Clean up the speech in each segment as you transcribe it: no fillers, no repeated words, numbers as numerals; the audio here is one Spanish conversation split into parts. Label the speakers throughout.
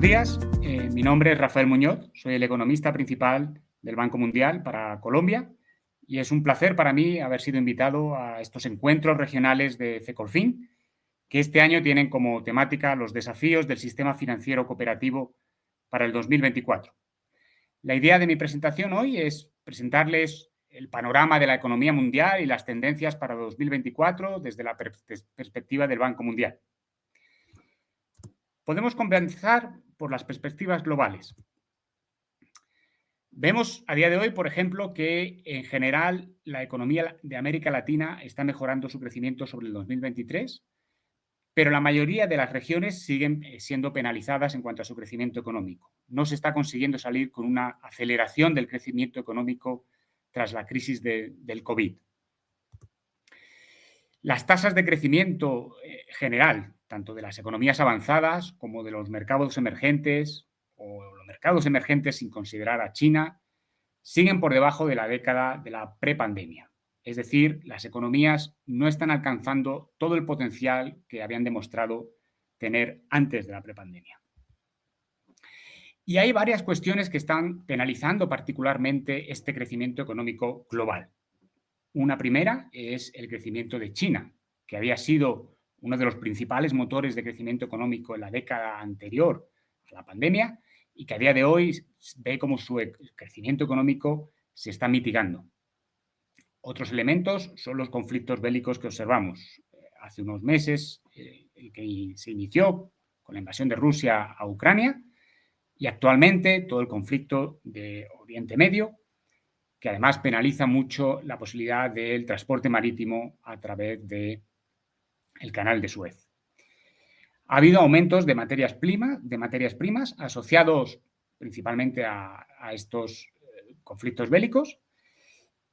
Speaker 1: Buenos días, mi nombre es Rafael Muñoz, soy el economista principal del Banco Mundial para Colombia y es un placer para mí haber sido invitado a estos encuentros regionales de FECOLFIN, que este año tienen como temática los desafíos del sistema financiero cooperativo para el 2024. La idea de mi presentación hoy es presentarles el panorama de la economía mundial y las tendencias para 2024 desde la perspectiva del Banco Mundial. Podemos comenzar por las perspectivas globales. Vemos a día de hoy, por ejemplo, que en general la economía de América Latina está mejorando su crecimiento sobre el 2023, pero la mayoría de las regiones siguen siendo penalizadas en cuanto a su crecimiento económico. No se está consiguiendo salir con una aceleración del crecimiento económico tras la crisis del COVID. Las tasas de crecimiento general, tanto de las economías avanzadas como de los mercados emergentes o los mercados emergentes sin considerar a China, siguen por debajo de la década de la prepandemia. Es decir, las economías no están alcanzando todo el potencial que habían demostrado tener antes de la prepandemia. Y hay varias cuestiones que están penalizando particularmente este crecimiento económico global. Una primera es el crecimiento de China, que había sido uno de los principales motores de crecimiento económico en la década anterior a la pandemia y que a día de hoy ve como su crecimiento económico se está mitigando. Otros elementos son los conflictos bélicos que observamos. Hace unos meses, el que se inició con la invasión de Rusia a Ucrania y actualmente todo el conflicto de Oriente Medio, que además penaliza mucho la posibilidad del transporte marítimo a través del canal de Suez. Ha habido aumentos de materias primas asociados principalmente a estos conflictos bélicos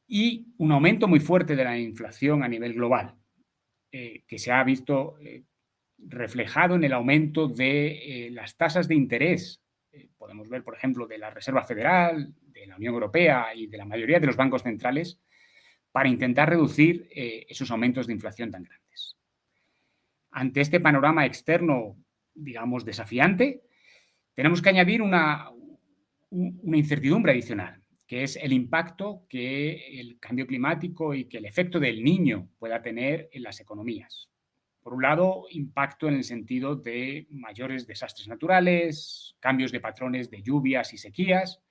Speaker 1: y un aumento muy fuerte de la inflación a nivel global, que se ha visto reflejado en el aumento de las tasas de interés. Podemos ver, por ejemplo, de la Reserva Federal, de la Unión Europea y de la mayoría de los bancos centrales para intentar reducir esos aumentos de inflación tan grandes. Ante este panorama externo, digamos, desafiante, tenemos que añadir una incertidumbre adicional, que es el impacto que el cambio climático y que el efecto del Niño pueda tener en las economías. Por un lado, impacto en el sentido de mayores desastres naturales, cambios de patrones de lluvias y sequías,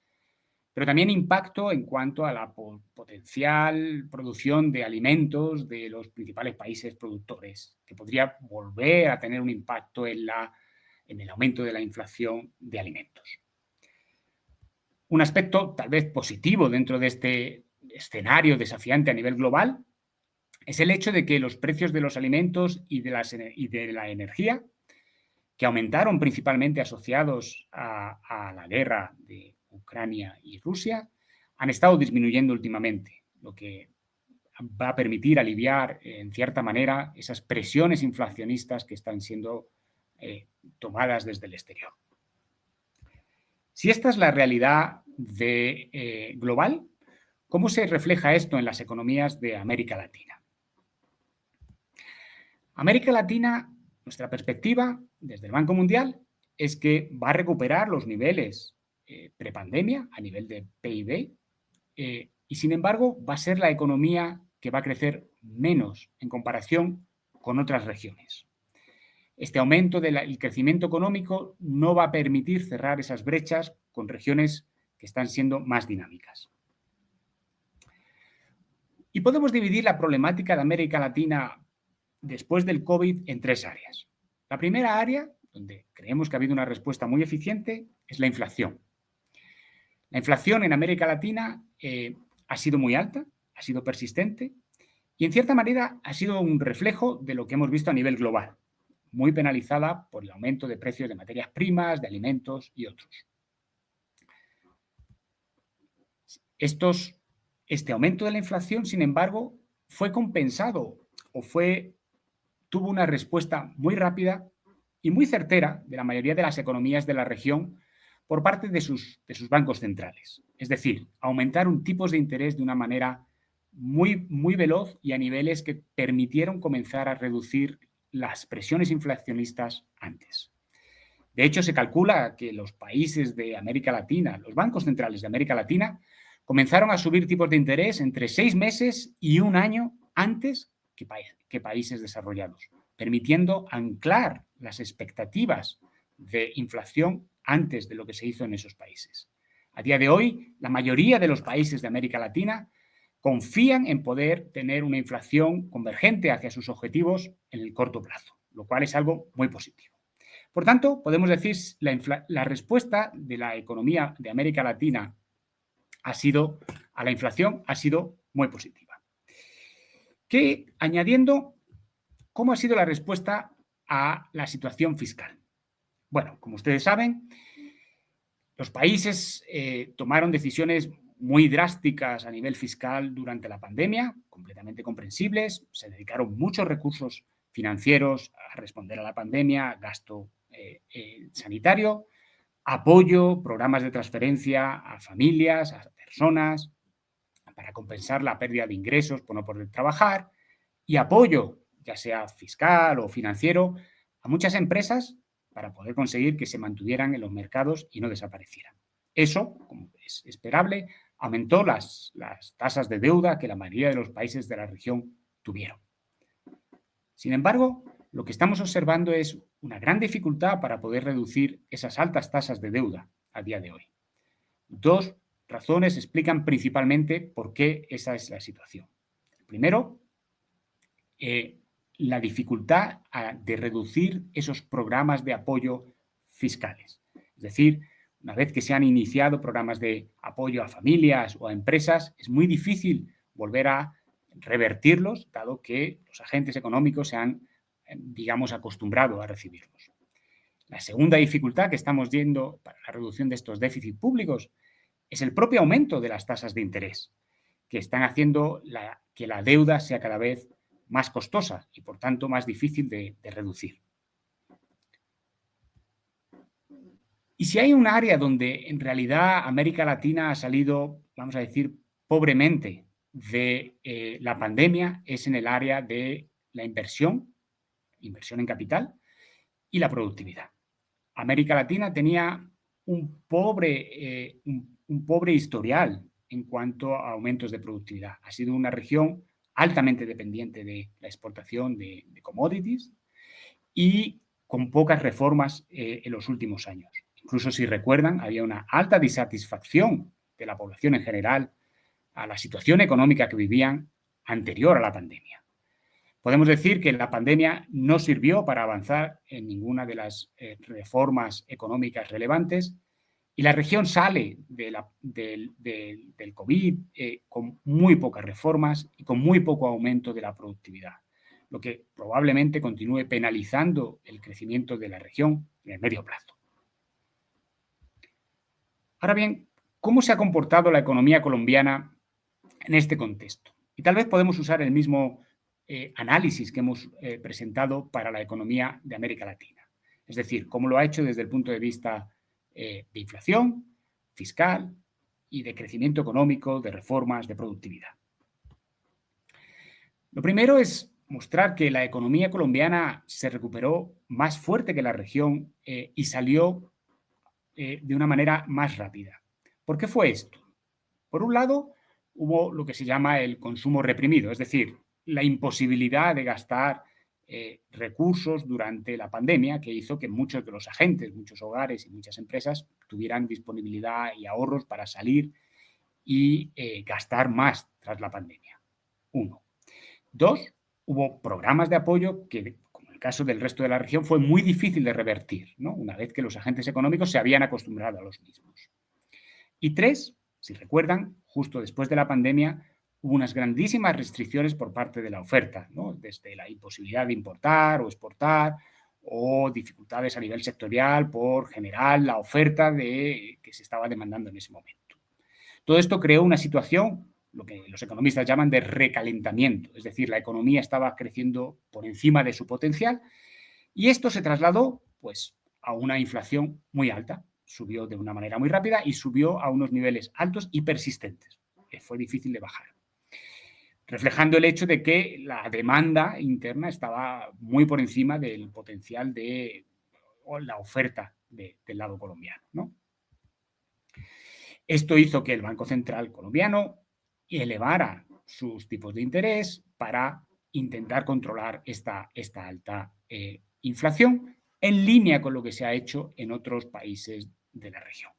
Speaker 1: pero también impacto en cuanto a la potencial producción de alimentos de los principales países productores, que podría volver a tener un impacto en el aumento de la inflación de alimentos. Un aspecto tal vez positivo dentro de este escenario desafiante a nivel global es el hecho de que los precios de los alimentos y de la energía, que aumentaron principalmente asociados a la guerra de Ucrania y Rusia, han estado disminuyendo últimamente, lo que va a permitir aliviar en cierta manera esas presiones inflacionistas que están siendo tomadas desde el exterior. Si esta es la realidad global, ¿cómo se refleja esto en las economías de América Latina? América Latina, nuestra perspectiva desde el Banco Mundial es que va a recuperar los niveles prepandemia a nivel de PIB y sin embargo va a ser la economía que va a crecer menos en comparación con otras regiones. Este aumento del crecimiento económico no va a permitir cerrar esas brechas con regiones que están siendo más dinámicas. Y podemos dividir la problemática de América Latina después del COVID en tres áreas. La primera área, donde creemos que ha habido una respuesta muy eficiente, es la inflación. La inflación en América Latina ha sido muy alta, ha sido persistente y en cierta manera ha sido un reflejo de lo que hemos visto a nivel global, muy penalizada por el aumento de precios de materias primas, de alimentos y otros. Este aumento de la inflación, sin embargo, fue compensado o tuvo una respuesta muy rápida y muy certera de la mayoría de las economías de la región por parte de sus bancos centrales. Es decir, aumentaron tipos de interés de una manera muy, muy veloz y a niveles que permitieron comenzar a reducir las presiones inflacionistas antes. De hecho, se calcula que los países de América Latina, los bancos centrales de América Latina, comenzaron a subir tipos de interés entre 6 meses y 1 año antes que países desarrollados, permitiendo anclar las expectativas de inflación antes de lo que se hizo en esos países. A día de hoy, la mayoría de los países de América Latina confían en poder tener una inflación convergente hacia sus objetivos en el corto plazo, lo cual es algo muy positivo. Por tanto, podemos decir la respuesta de la economía de América Latina a la inflación ha sido muy positiva. Añadiendo, ¿cómo ha sido la respuesta a la situación fiscal? Bueno, como ustedes saben, los países tomaron decisiones muy drásticas a nivel fiscal durante la pandemia, completamente comprensibles. Se dedicaron muchos recursos financieros a responder a la pandemia, gasto sanitario, apoyo, programas de transferencia a familias, a personas, para compensar la pérdida de ingresos por no poder trabajar, y apoyo, ya sea fiscal o financiero, a muchas empresas para poder conseguir que se mantuvieran en los mercados y no desaparecieran. Eso, como es esperable, aumentó las tasas de deuda que la mayoría de los países de la región tuvieron. Sin embargo, lo que estamos observando es una gran dificultad para poder reducir esas altas tasas de deuda a día de hoy. Dos razones explican principalmente por qué esa es la situación. Primero, la dificultad de reducir esos programas de apoyo fiscales. Es decir, una vez que se han iniciado programas de apoyo a familias o a empresas, es muy difícil volver a revertirlos, dado que los agentes económicos se han, digamos, acostumbrado a recibirlos. La segunda dificultad que estamos viendo para la reducción de estos déficits públicos es el propio aumento de las tasas de interés, que están haciendo que la deuda sea cada vez más costosa y, por tanto, más difícil de reducir. Y si hay un área donde en realidad América Latina ha salido, vamos a decir, pobremente de la pandemia, es en el área de la inversión en capital y la productividad. América Latina tenía un pobre historial en cuanto a aumentos de productividad. Ha sido una región altamente dependiente de la exportación de commodities y con pocas reformas en los últimos años. Incluso si recuerdan, había una alta disatisfacción de la población en general a la situación económica que vivían anterior a la pandemia. Podemos decir que la pandemia no sirvió para avanzar en ninguna de las reformas económicas relevantes y la región sale del COVID con muy pocas reformas y con muy poco aumento de la productividad, lo que probablemente continúe penalizando el crecimiento de la región en el medio plazo. Ahora bien, ¿cómo se ha comportado la economía colombiana en este contexto? Y tal vez podemos usar el mismo análisis que hemos presentado para la economía de América Latina. Es decir, cómo lo ha hecho desde el punto de vista de inflación, fiscal y de crecimiento económico, de reformas, de productividad. Lo primero es mostrar que la economía colombiana se recuperó más fuerte que la región y salió de una manera más rápida. ¿Por qué fue esto? Por un lado, hubo lo que se llama el consumo reprimido, es decir, la imposibilidad de gastar recursos durante la pandemia, que hizo que muchos de los agentes, muchos hogares y muchas empresas tuvieran disponibilidad y ahorros para salir y gastar más tras la pandemia. Uno. Dos, hubo programas de apoyo que, como en el caso del resto de la región, fue muy difícil de revertir, ¿no? Una vez que los agentes económicos se habían acostumbrado a los mismos. Y tres, si recuerdan, justo después de la pandemia hubo unas grandísimas restricciones por parte de la oferta, ¿no? Desde la imposibilidad de importar o exportar o dificultades a nivel sectorial por generar la oferta que se estaba demandando en ese momento. Todo esto creó una situación, lo que los economistas llaman de recalentamiento, es decir, la economía estaba creciendo por encima de su potencial y esto se trasladó pues, a una inflación muy alta. Subió de una manera muy rápida y subió a unos niveles altos y persistentes, que fue difícil de bajar, reflejando el hecho de que la demanda interna estaba muy por encima del potencial de la oferta del lado colombiano, ¿no? Esto hizo que el Banco Central colombiano elevara sus tipos de interés para intentar controlar esta alta inflación, en línea con lo que se ha hecho en otros países de la región.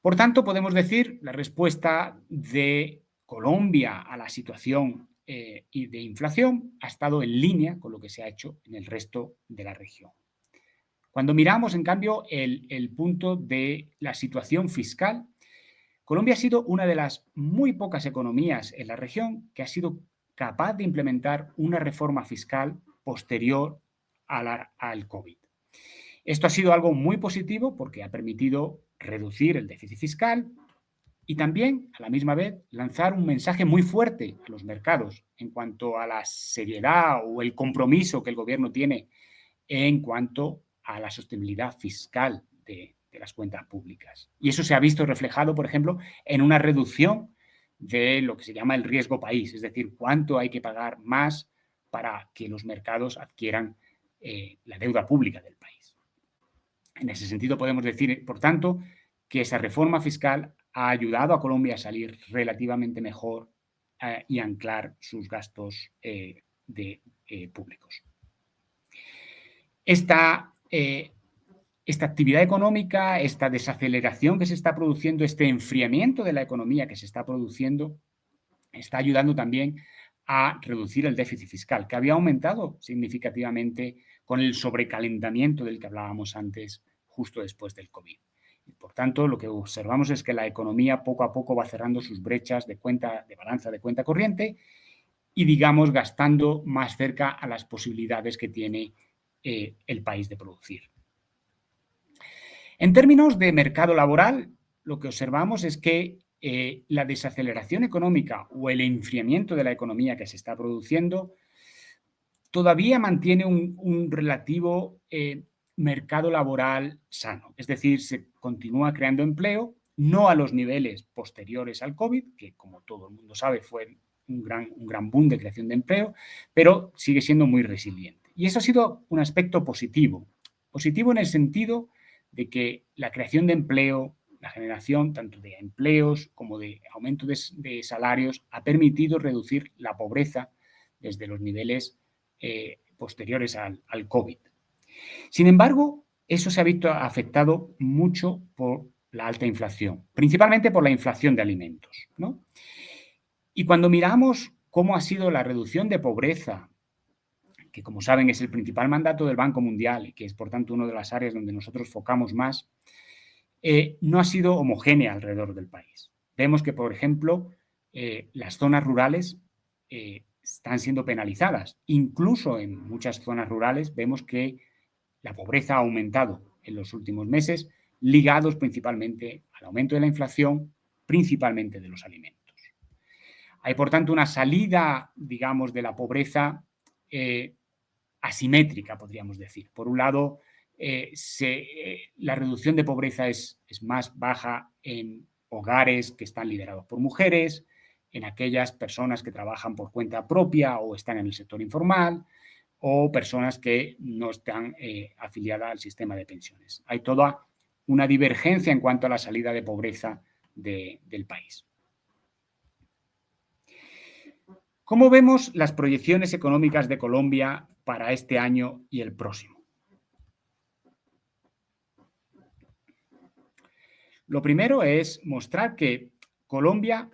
Speaker 1: Por tanto, podemos decir, la respuesta de Colombia a la situación de inflación ha estado en línea con lo que se ha hecho en el resto de la región. Cuando miramos, en cambio, el punto de la situación fiscal, Colombia ha sido una de las muy pocas economías en la región que ha sido capaz de implementar una reforma fiscal posterior al COVID. Esto ha sido algo muy positivo porque ha permitido reducir el déficit fiscal y también, a la misma vez, lanzar un mensaje muy fuerte a los mercados en cuanto a la seriedad o el compromiso que el gobierno tiene en cuanto a la sostenibilidad fiscal de las cuentas públicas. Y eso se ha visto reflejado, por ejemplo, en una reducción de lo que se llama el riesgo país, es decir, cuánto hay que pagar más para que los mercados adquieran la deuda pública del país. En ese sentido, podemos decir, por tanto, que esa reforma fiscal ha ayudado a Colombia a salir relativamente mejor y anclar sus gastos públicos. Esta actividad económica, esta desaceleración que se está produciendo, este enfriamiento de la economía que se está produciendo, está ayudando también a reducir el déficit fiscal, que había aumentado significativamente con el sobrecalentamiento del que hablábamos antes, justo después del COVID. Y por tanto, lo que observamos es que la economía poco a poco va cerrando sus brechas de balanza de cuenta corriente y, digamos, gastando más cerca a las posibilidades que tiene el país de producir. En términos de mercado laboral, lo que observamos es que la desaceleración económica o el enfriamiento de la economía que se está produciendo todavía mantiene un relativo mercado laboral sano. Es decir, se continúa creando empleo, no a los niveles posteriores al COVID, que como todo el mundo sabe fue un gran boom de creación de empleo, pero sigue siendo muy resiliente. Y eso ha sido un aspecto positivo. Positivo en el sentido de que la creación de empleo, la generación tanto de empleos como de aumento de salarios ha permitido reducir la pobreza desde los niveles posteriores al COVID. Sin embargo, eso se ha visto afectado mucho por la alta inflación, principalmente por la inflación de alimentos, ¿no? Y cuando miramos cómo ha sido la reducción de pobreza, que como saben es el principal mandato del Banco Mundial y que es por tanto una de las áreas donde nosotros focamos más, no ha sido homogénea alrededor del país. Vemos que, por ejemplo, las zonas rurales están siendo penalizadas. Incluso en muchas zonas rurales vemos que la pobreza ha aumentado en los últimos meses, ligados principalmente al aumento de la inflación, principalmente de los alimentos. Hay, por tanto, una salida, digamos, de la pobreza asimétrica, podríamos decir. Por un lado, la reducción de pobreza es más baja en hogares que están liderados por mujeres, en aquellas personas que trabajan por cuenta propia o están en el sector informal, o personas que no están afiliadas al sistema de pensiones. Hay toda una divergencia en cuanto a la salida de pobreza del país. ¿Cómo vemos las proyecciones económicas de Colombia para este año y el próximo? Lo primero es mostrar que Colombia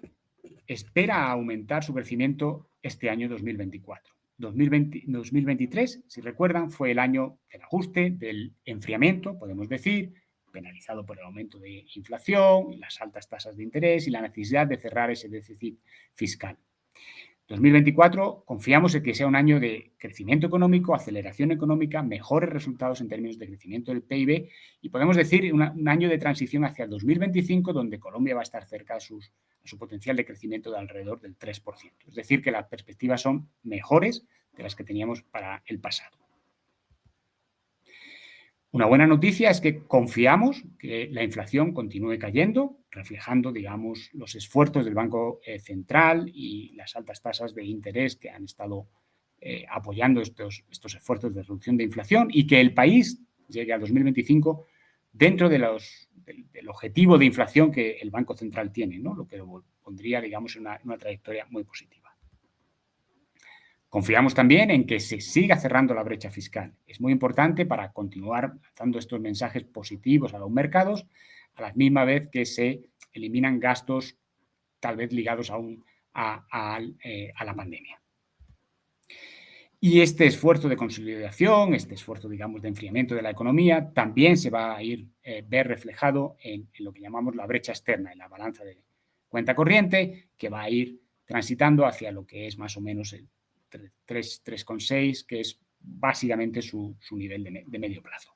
Speaker 1: espera aumentar su crecimiento este año 2024. 2023, si recuerdan, fue el año del ajuste, del enfriamiento, podemos decir, penalizado por el aumento de inflación, las altas tasas de interés y la necesidad de cerrar ese déficit fiscal. 2024 confiamos en que sea un año de crecimiento económico, aceleración económica, mejores resultados en términos de crecimiento del PIB y podemos decir un año de transición hacia el 2025 donde Colombia va a estar cerca de su potencial de crecimiento de alrededor del 3%. Es decir, que las perspectivas son mejores de las que teníamos para el pasado. Una buena noticia es que confiamos que la inflación continúe cayendo, reflejando, digamos, los esfuerzos del Banco Central y las altas tasas de interés que han estado apoyando estos esfuerzos de reducción de inflación y que el país llegue a 2025 dentro del objetivo de inflación que el Banco Central tiene, ¿no? Lo que lo pondría, digamos, en una trayectoria muy positiva. Confiamos también en que se siga cerrando la brecha fiscal. Es muy importante para continuar lanzando estos mensajes positivos a los mercados, a la misma vez que se eliminan gastos tal vez ligados aún a la pandemia. Y este esfuerzo de consolidación, este esfuerzo, digamos, de enfriamiento de la economía, también se va a ver reflejado en lo que llamamos la brecha externa, en la balanza de cuenta corriente, que va a ir transitando hacia lo que es más o menos el 3,6, que es básicamente su nivel de medio plazo.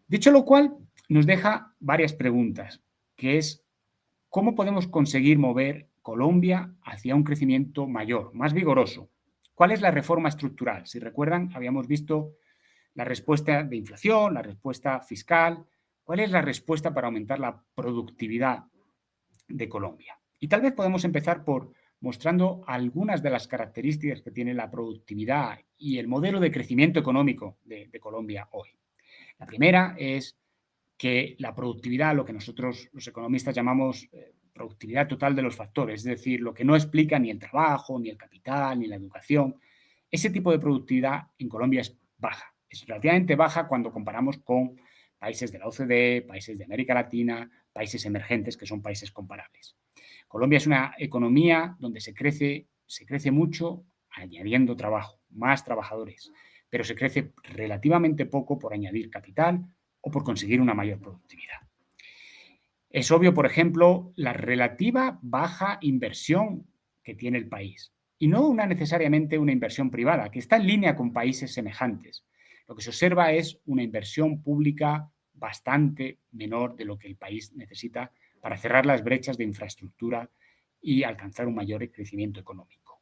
Speaker 1: Dicho lo cual, nos deja varias preguntas, que es ¿cómo podemos conseguir mover Colombia hacia un crecimiento mayor, más vigoroso? ¿Cuál es la reforma estructural? Si recuerdan, habíamos visto la respuesta de inflación, la respuesta fiscal. ¿Cuál es la respuesta para aumentar la productividad de Colombia? Y tal vez podemos empezar por mostrando algunas de las características que tiene la productividad y el modelo de crecimiento económico de Colombia hoy. La primera es que la productividad, lo que nosotros los economistas llamamos productividad total de los factores, es decir, lo que no explica ni el trabajo, ni el capital, ni la educación, ese tipo de productividad en Colombia es baja. Es relativamente baja cuando comparamos con países de la OCDE, países de América Latina, países emergentes que son países comparables. Colombia es una economía donde se crece mucho añadiendo trabajo, más trabajadores, pero se crece relativamente poco por añadir capital o por conseguir una mayor productividad. Es obvio, por ejemplo, la relativa baja inversión que tiene el país y no necesariamente una inversión privada, que está en línea con países semejantes. Lo que se observa es una inversión pública bastante menor de lo que el país necesita para cerrar las brechas de infraestructura y alcanzar un mayor crecimiento económico.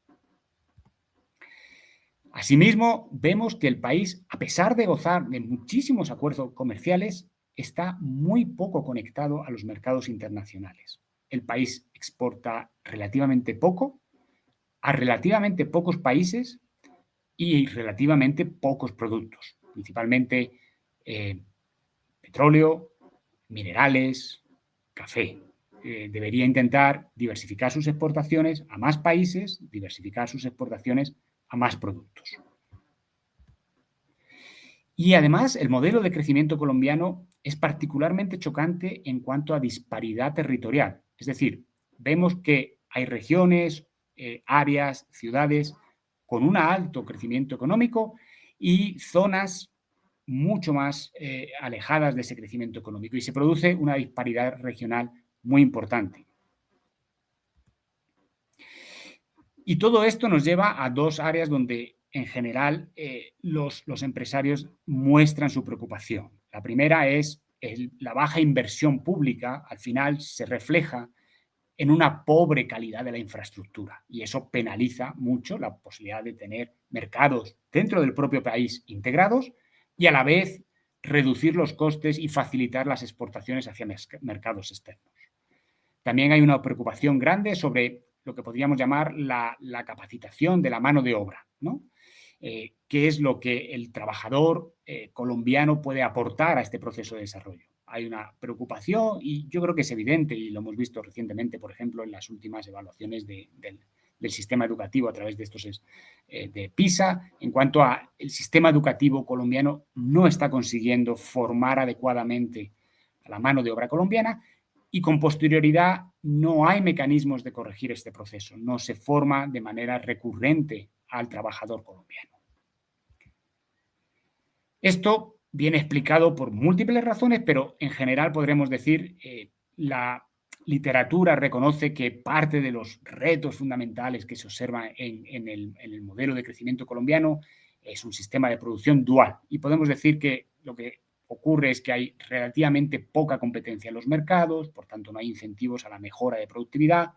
Speaker 1: Asimismo, vemos que el país, a pesar de gozar de muchísimos acuerdos comerciales, está muy poco conectado a los mercados internacionales. El país exporta relativamente poco a relativamente pocos países y relativamente pocos productos, principalmente petróleo, minerales, café. Debería intentar diversificar sus exportaciones a más países, diversificar sus exportaciones a más productos. Y además, el modelo de crecimiento colombiano es particularmente chocante en cuanto a disparidad territorial. Es decir, vemos que hay regiones, áreas, ciudades con un alto crecimiento económico y zonas mucho más alejadas de ese crecimiento económico y se produce una disparidad regional muy importante. Y todo esto nos lleva a dos áreas donde en general los empresarios muestran su preocupación. La primera es la baja inversión pública, al final se refleja en una pobre calidad de la infraestructura y eso penaliza mucho la posibilidad de tener mercados dentro del propio país integrados y a la vez reducir los costes y facilitar las exportaciones hacia mercados externos. También hay una preocupación grande sobre lo que podríamos llamar la capacitación de la mano de obra, ¿no? ¿Qué es lo que el trabajador colombiano puede aportar a este proceso de desarrollo? Hay una preocupación y yo creo que es evidente y lo hemos visto recientemente, por ejemplo, en las últimas evaluaciones del sistema educativo a través de estos de PISA, en cuanto a el sistema educativo colombiano no está consiguiendo formar adecuadamente a la mano de obra colombiana y con posterioridad no hay mecanismos de corregir este proceso, no se forma de manera recurrente al trabajador colombiano. Esto viene explicado por múltiples razones, pero en general podremos decir la literatura reconoce que parte de los retos fundamentales que se observan en el modelo de crecimiento colombiano es un sistema de producción dual. Y podemos decir que lo que ocurre es que hay relativamente poca competencia en los mercados, por tanto no hay incentivos a la mejora de productividad,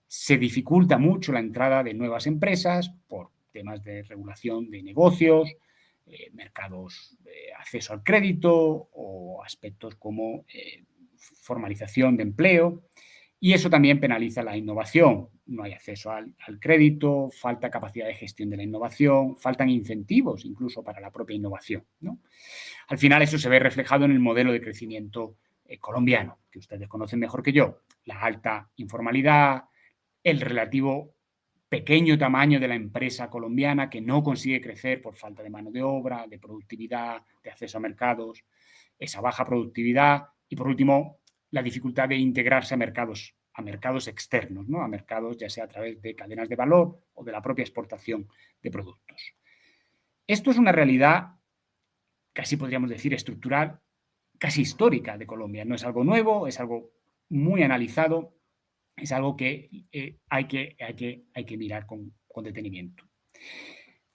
Speaker 1: se dificulta mucho la entrada de nuevas empresas por temas de regulación de negocios, mercados de acceso al crédito o aspectos como formalización de empleo Y eso también penaliza la innovación. No hay acceso al crédito, falta capacidad de gestión de la innovación, faltan incentivos incluso para la propia innovación, ¿no? Al final eso se ve reflejado en el modelo de crecimiento colombiano, que ustedes conocen mejor que yo. La alta informalidad, el relativo pequeño tamaño de la empresa colombiana que no consigue crecer por falta de mano de obra, de productividad, de acceso a mercados, esa baja productividad y, por último, la dificultad de integrarse a mercados externos, ¿no? A mercados ya sea a través de cadenas de valor o de la propia exportación de productos. Esto es una realidad, casi podríamos decir estructural, casi histórica de Colombia. No es algo nuevo, es algo muy analizado, es algo que hay que mirar con detenimiento.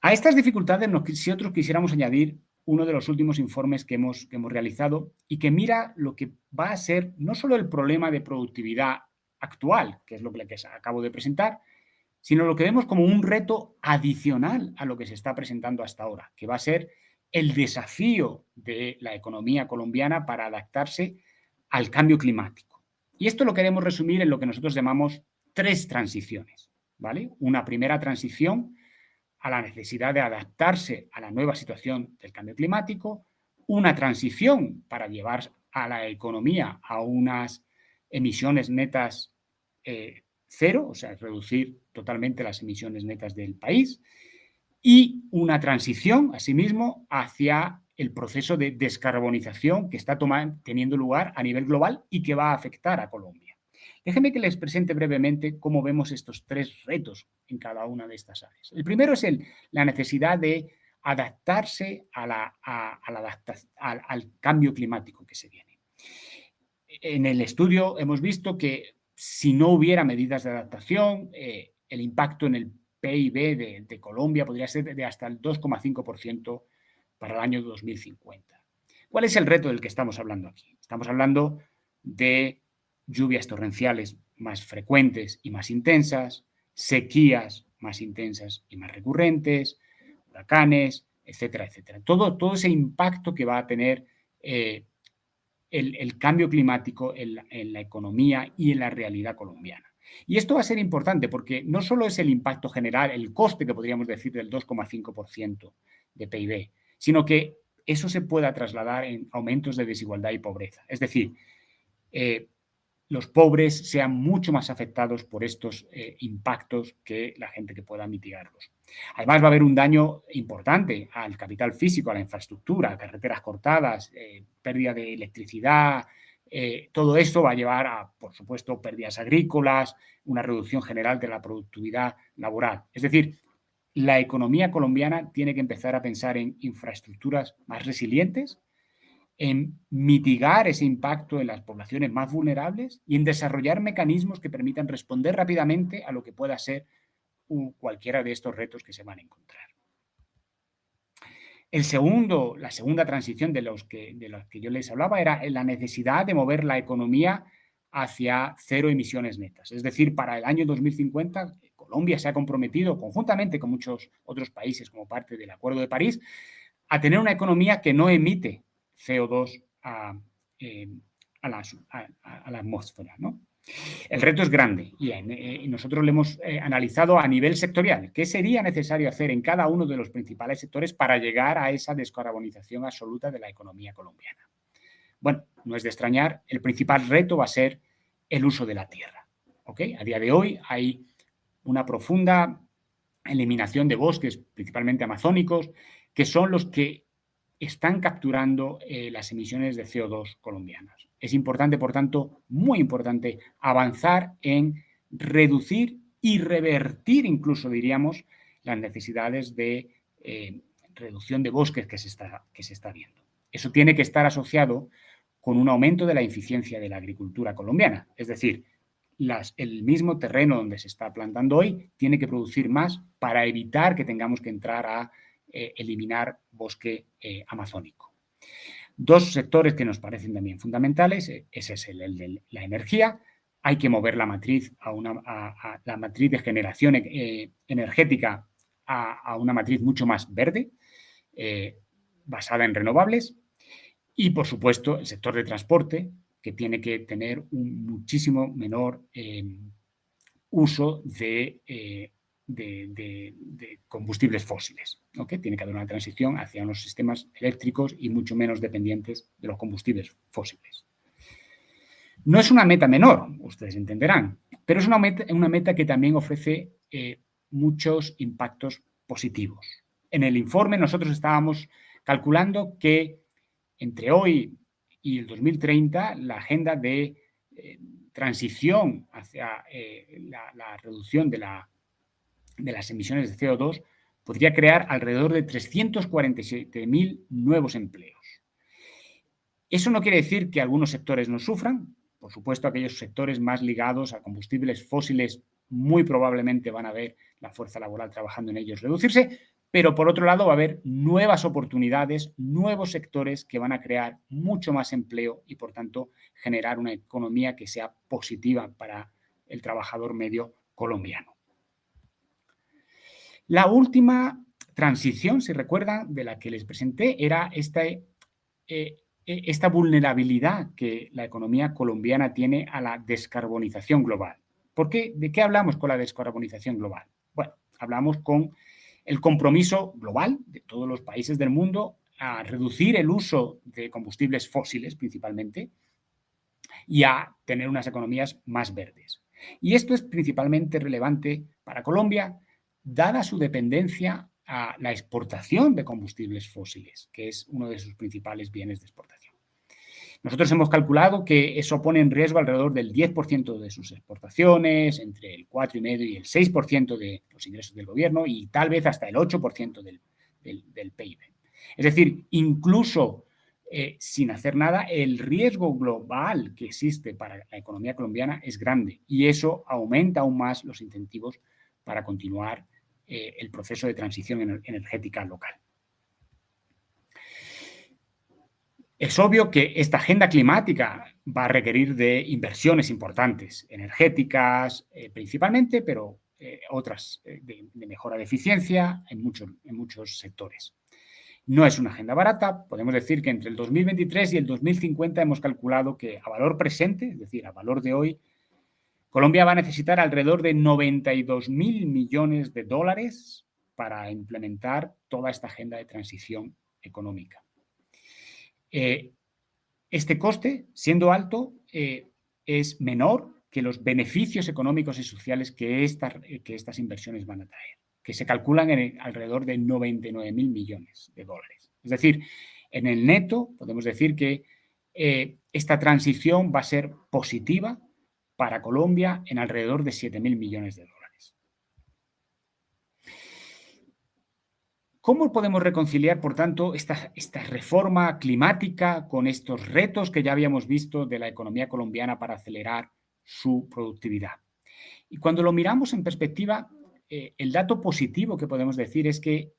Speaker 1: A estas dificultades nosotros quisiéramos añadir uno de los últimos informes que hemos realizado y que mira lo que va a ser no solo el problema de productividad actual, que es lo que les acabo de presentar, sino lo que vemos como un reto adicional a lo que se está presentando hasta ahora, que va a ser el desafío de la economía colombiana para adaptarse al cambio climático. Y esto lo queremos resumir en lo que nosotros llamamos 3 transiciones, ¿vale? Una primera transición a la necesidad de adaptarse a la nueva situación del cambio climático, una transición para llevar a la economía a unas emisiones netas cero, o sea, reducir totalmente las emisiones netas del país, y una transición, asimismo, hacia el proceso de descarbonización que está teniendo lugar a nivel global y que va a afectar a Colombia. Déjenme que les presente brevemente cómo vemos estos 3 retos en cada una de estas áreas. El primero es la necesidad de adaptarse al cambio climático que se viene. En el estudio hemos visto que si no hubiera medidas de adaptación, el impacto en el PIB de Colombia podría ser de hasta el 2,5% para el año 2050. ¿Cuál es el reto del que estamos hablando aquí? Estamos hablando de lluvias torrenciales más frecuentes y más intensas, sequías más intensas y más recurrentes, huracanes, etcétera, etcétera. Todo ese impacto que va a tener el cambio climático en la economía y en la realidad colombiana. Y esto va a ser importante porque no solo es el impacto general, el coste que podríamos decir del 2,5% de PIB, sino que eso se pueda trasladar en aumentos de desigualdad y pobreza. Es decir, los pobres sean mucho más afectados por estos impactos que la gente que pueda mitigarlos. Además, va a haber un daño importante al capital físico, a la infraestructura, carreteras cortadas, pérdida de electricidad. Todo esto va a llevar a, por supuesto, pérdidas agrícolas, una reducción general de la productividad laboral. Es decir, la economía colombiana tiene que empezar a pensar en infraestructuras más resilientes, en mitigar ese impacto en las poblaciones más vulnerables y en desarrollar mecanismos que permitan responder rápidamente a lo que pueda ser cualquiera de estos retos que se van a encontrar. La segunda transición de los que yo les hablaba era la necesidad de mover la economía hacia cero emisiones netas. Es decir, para el año 2050, Colombia se ha comprometido, conjuntamente con muchos otros países como parte del Acuerdo de París, a tener una economía que no emite CO2 a la atmósfera, ¿no? El reto es grande y nosotros lo hemos analizado a nivel sectorial. ¿Qué sería necesario hacer en cada uno de los principales sectores para llegar a esa descarbonización absoluta de la economía colombiana? Bueno, no es de extrañar, el principal reto va a ser el uso de la tierra. ¿Okay? A día de hoy hay una profunda eliminación de bosques, principalmente amazónicos, que son los que están capturando las emisiones de CO2 colombianas. Es importante, por tanto, muy importante, avanzar en reducir y revertir, incluso diríamos, las necesidades de reducción de bosques que se está viendo. Eso tiene que estar asociado con un aumento de la eficiencia de la agricultura colombiana. Es decir, el mismo terreno donde se está plantando hoy tiene que producir más para evitar que tengamos que entrar a eliminar bosque amazónico. 2 sectores que nos parecen también fundamentales, ese es el de la energía. Hay que mover la matriz a la matriz de generación energética a una matriz mucho más verde, basada en renovables. Y, por supuesto, el sector de transporte, que tiene que tener un muchísimo menor uso de combustibles fósiles, ¿okay? Tiene que haber una transición hacia unos sistemas eléctricos y mucho menos dependientes de los combustibles fósiles. No es una meta menor, ustedes entenderán, pero es una meta que también ofrece muchos impactos positivos. En el informe nosotros estábamos calculando que entre hoy y el 2030 la agenda de transición hacia la reducción de las emisiones de CO2 podría crear alrededor de 347.000 nuevos empleos. Eso no quiere decir que algunos sectores no sufran. Por supuesto, aquellos sectores más ligados a combustibles fósiles muy probablemente van a ver la fuerza laboral trabajando en ellos reducirse, pero por otro lado va a haber nuevas oportunidades, nuevos sectores que van a crear mucho más empleo y por tanto generar una economía que sea positiva para el trabajador medio colombiano. La última transición, si recuerdan, de la que les presenté era esta vulnerabilidad que la economía colombiana tiene a la descarbonización global. ¿Por qué? ¿De qué hablamos con la descarbonización global? Bueno, hablamos con el compromiso global de todos los países del mundo a reducir el uso de combustibles fósiles principalmente y a tener unas economías más verdes. Y esto es principalmente relevante para Colombia, dada su dependencia a la exportación de combustibles fósiles, que es uno de sus principales bienes de exportación. Nosotros hemos calculado que eso pone en riesgo alrededor del 10% de sus exportaciones, entre el 4,5% y el 6% de los ingresos del gobierno y tal vez hasta el 8% del PIB. Es decir, incluso sin hacer nada, el riesgo global que existe para la economía colombiana es grande y eso aumenta aún más los incentivos para continuar el proceso de transición energética local. Es obvio que esta agenda climática va a requerir de inversiones importantes, energéticas principalmente, pero otras de mejora de eficiencia en muchos sectores. No es una agenda barata, podemos decir que entre el 2023 y el 2050 hemos calculado que a valor presente, es decir, a valor de hoy, Colombia va a necesitar alrededor de 92.000 millones de dólares para implementar toda esta agenda de transición económica. Este coste, siendo alto, es menor que los beneficios económicos y sociales que estas inversiones van a traer, que se calculan en alrededor de 99.000 millones de dólares. Es decir, en el neto podemos decir que esta transición va a ser positiva para Colombia en alrededor de 7.000 millones de dólares. ¿Cómo podemos reconciliar, por tanto, esta reforma climática con estos retos que ya habíamos visto de la economía colombiana para acelerar su productividad? Y cuando lo miramos en perspectiva, el dato positivo que podemos decir es que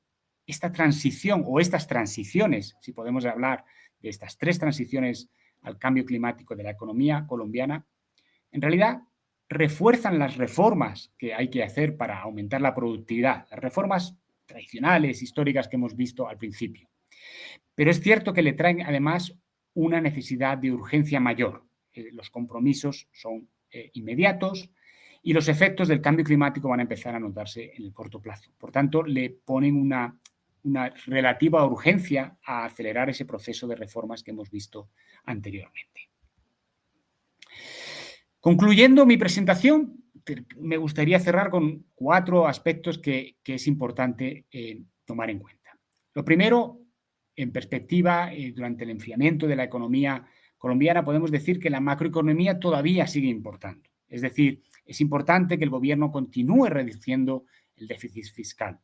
Speaker 1: esta transición o estas transiciones, si podemos hablar de estas 3 transiciones al cambio climático de la economía colombiana, en realidad refuerzan las reformas que hay que hacer para aumentar la productividad, las reformas tradicionales, históricas que hemos visto al principio. Pero es cierto que le traen además una necesidad de urgencia mayor. Los compromisos son inmediatos y los efectos del cambio climático van a empezar a notarse en el corto plazo. Por tanto, le ponen una relativa urgencia a acelerar ese proceso de reformas que hemos visto anteriormente. Concluyendo mi presentación, me gustaría cerrar con 4 aspectos que es importante tomar en cuenta. Lo primero, en perspectiva, durante el enfriamiento de la economía colombiana, podemos decir que la macroeconomía todavía sigue importando. Es decir, es importante que el gobierno continúe reduciendo el déficit fiscal.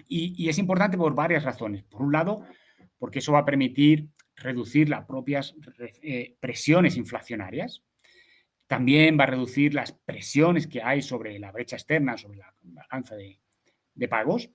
Speaker 1: Y es importante por varias razones. Por un lado, porque eso va a permitir reducir las propias presiones inflacionarias. También va a reducir las presiones que hay sobre la brecha externa, sobre la balanza de pagos.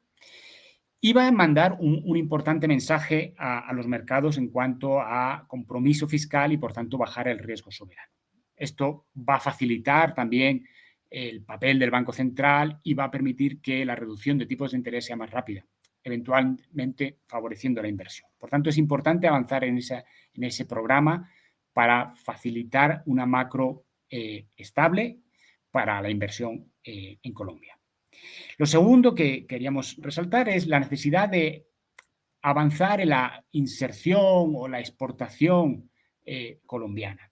Speaker 1: Y va a mandar un importante mensaje a los mercados en cuanto a compromiso fiscal y, por tanto, bajar el riesgo soberano. Esto va a facilitar también el papel del Banco Central y va a permitir que la reducción de tipos de interés sea más rápida, eventualmente favoreciendo la inversión. Por tanto, es importante avanzar en ese programa para facilitar una macro estable para la inversión en Colombia. Lo segundo que queríamos resaltar es la necesidad de avanzar en la inserción o la exportación colombiana.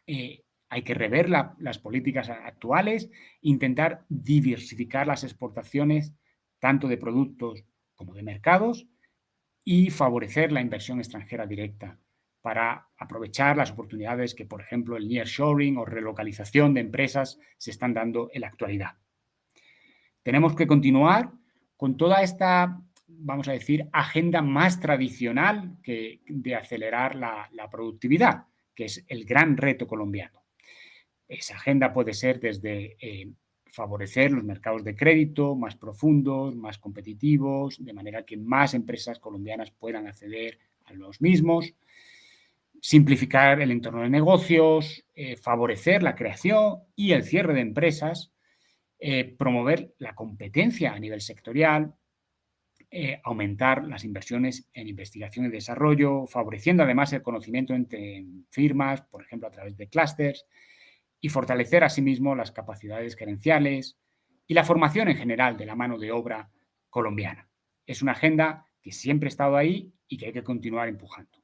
Speaker 1: Hay que rever las políticas actuales, intentar diversificar las exportaciones tanto de productos como de mercados y favorecer la inversión extranjera directa para aprovechar las oportunidades que, por ejemplo, el nearshoring o relocalización de empresas se están dando en la actualidad. Tenemos que continuar con toda esta, vamos a decir, agenda más tradicional de acelerar la productividad, que es el gran reto colombiano. Esa agenda puede ser desde favorecer los mercados de crédito más profundos, más competitivos, de manera que más empresas colombianas puedan acceder a los mismos, simplificar el entorno de negocios, favorecer la creación y el cierre de empresas, promover la competencia a nivel sectorial, aumentar las inversiones en investigación y desarrollo, favoreciendo además el conocimiento entre firmas, por ejemplo, a través de clústeres, y fortalecer asimismo las capacidades gerenciales y la formación en general de la mano de obra colombiana. Es una agenda que siempre ha estado ahí y que hay que continuar empujando.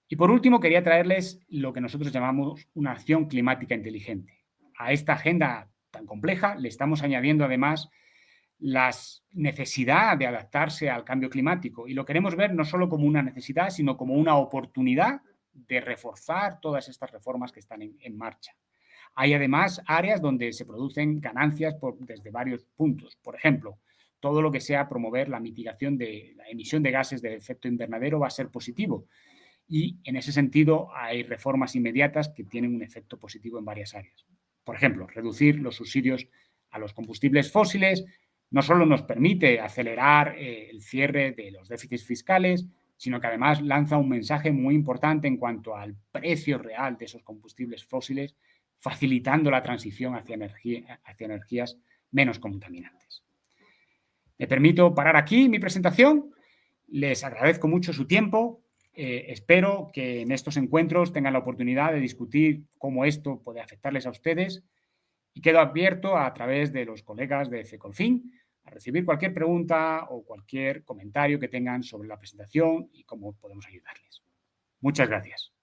Speaker 1: Y por último, quería traerles lo que nosotros llamamos una acción climática inteligente. A esta agenda tan compleja le estamos añadiendo además la necesidad de adaptarse al cambio climático y lo queremos ver no solo como una necesidad, sino como una oportunidad de reforzar todas estas reformas que están en marcha. Hay además áreas donde se producen ganancias desde varios puntos. Por ejemplo, todo lo que sea promover la mitigación de la emisión de gases de efecto invernadero va a ser positivo. Y en ese sentido hay reformas inmediatas que tienen un efecto positivo en varias áreas. Por ejemplo, reducir los subsidios a los combustibles fósiles no solo nos permite acelerar el cierre de los déficits fiscales, sino que además lanza un mensaje muy importante en cuanto al precio real de esos combustibles fósiles, facilitando la transición hacia energías menos contaminantes. Me permito parar aquí mi presentación. Les agradezco mucho su tiempo. Espero que en estos encuentros tengan la oportunidad de discutir cómo esto puede afectarles a ustedes y quedo abierto a través de los colegas de Cecolfin a recibir cualquier pregunta o cualquier comentario que tengan sobre la presentación y cómo podemos ayudarles. Muchas gracias.